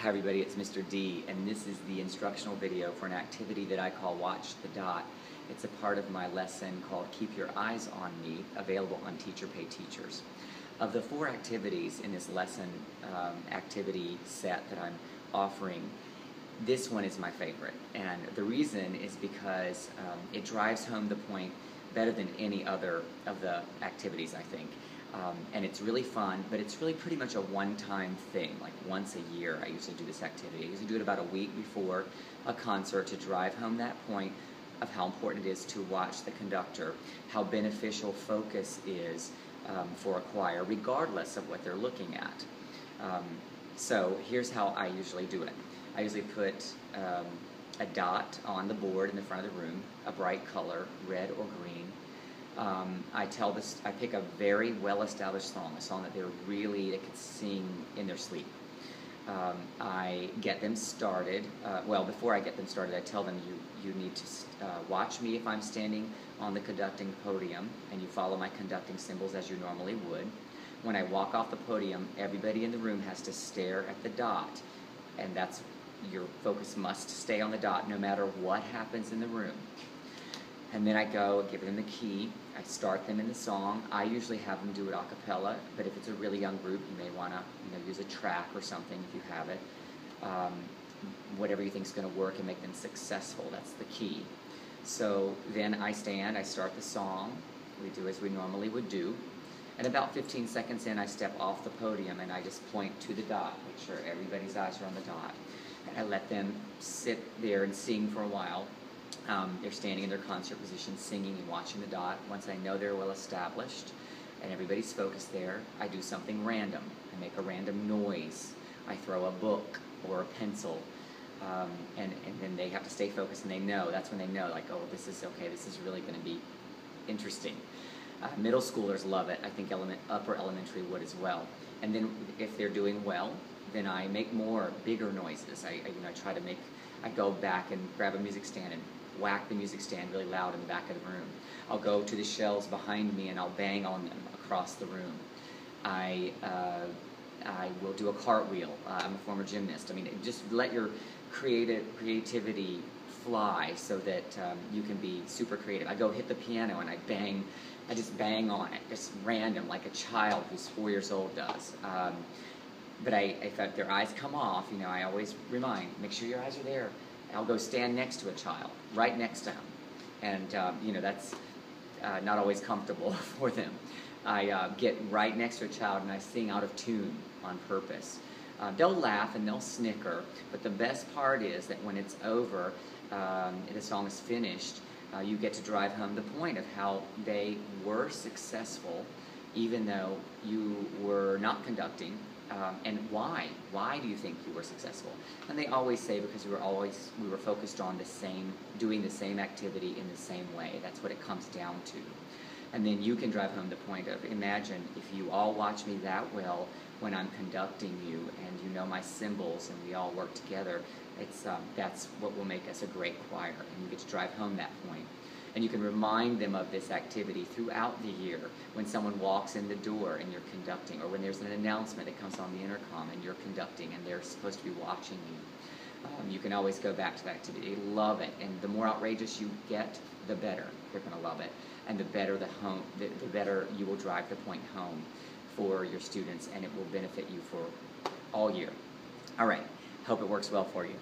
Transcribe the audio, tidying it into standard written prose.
Hi everybody, it's Mr. D, and this is the instructional video for an activity that I call Watch the Dot. It's a part of my lesson called Keep Your Eyes on Me, available on Teacher Pay Teachers. Of the 4 activities in this lesson activity set that I'm offering, this one is my favorite, and the reason is because it drives home the point better than any other of the activities, I think. And it's really fun, but it's really pretty much a one-time thing. Like once a year I usually do this activity. I usually do it about a week before a concert to drive home that point of how important it is to watch the conductor, how beneficial focus is for a choir, regardless of what they're looking at. So here's how I usually do it. I usually put a dot on the board in the front of the room, a bright color, red or green. I pick a very well-established song, a song that they could sing in their sleep. I get them started. Well, before I get them started, I tell them you need to watch me if I'm standing on the conducting podium, and you follow my conducting symbols as you normally would. When I walk off the podium, everybody in the room has to stare at the dot, and your focus must stay on the dot no matter what happens in the room. And then I go and give them the key. I start them in the song. I usually have them do it a cappella, but if it's a really young group, you may want to use a track or something if you have it. Whatever you think is going to work and make them successful, that's the key. So then I start the song. We do as we normally would do. And about 15 seconds in, I step off the podium and I just point to the dot, make sure everybody's eyes are on the dot. And I let them sit there and sing for a while. They're standing in their concert position, singing and watching the dot. Once I know they're well established and everybody's focused there, I do something random. I make a random noise. I throw a book or a pencil, and then they have to stay focused, and that's when they know, like, oh, this is okay, this is really going to be interesting. Middle schoolers love it. I think upper elementary would as well. And then if they're doing well, then I make bigger noises. I go back and grab a music stand and whack the music stand really loud in the back of the room. I'll go to the shelves behind me and I'll bang on them across the room. I will do a cartwheel. I'm a former gymnast. Just let your creativity fly so that you can be super creative. I go hit the piano and I just bang on it, just random, like a child who's 4 years old does. But if their eyes come off, I always remind, make sure your eyes are there. I'll go stand next to a child, right next to him. And, that's not always comfortable for them. I get right next to a child and I sing out of tune on purpose. They'll laugh and they'll snicker, but the best part is that when it's over, and the song is finished, you get to drive home the point of how they were successful even though you were not conducting. And why? Why do you think you were successful? And they always say because we were focused on doing the same activity in the same way. That's what it comes down to. And then you can drive home the point of, imagine if you all watch me that well when I'm conducting you, and you know my symbols, and we all work together. That's what will make us a great choir, and you get to drive home that point. And you can remind them of this activity throughout the year when someone walks in the door and you're conducting, or when there's an announcement that comes on the intercom and you're conducting and they're supposed to be watching you. You can always go back to that activity. Love it. And the more outrageous you get, the better. They're going to love it. And the better the better you will drive the point home for your students, and it will benefit you for all year. All right. Hope it works well for you.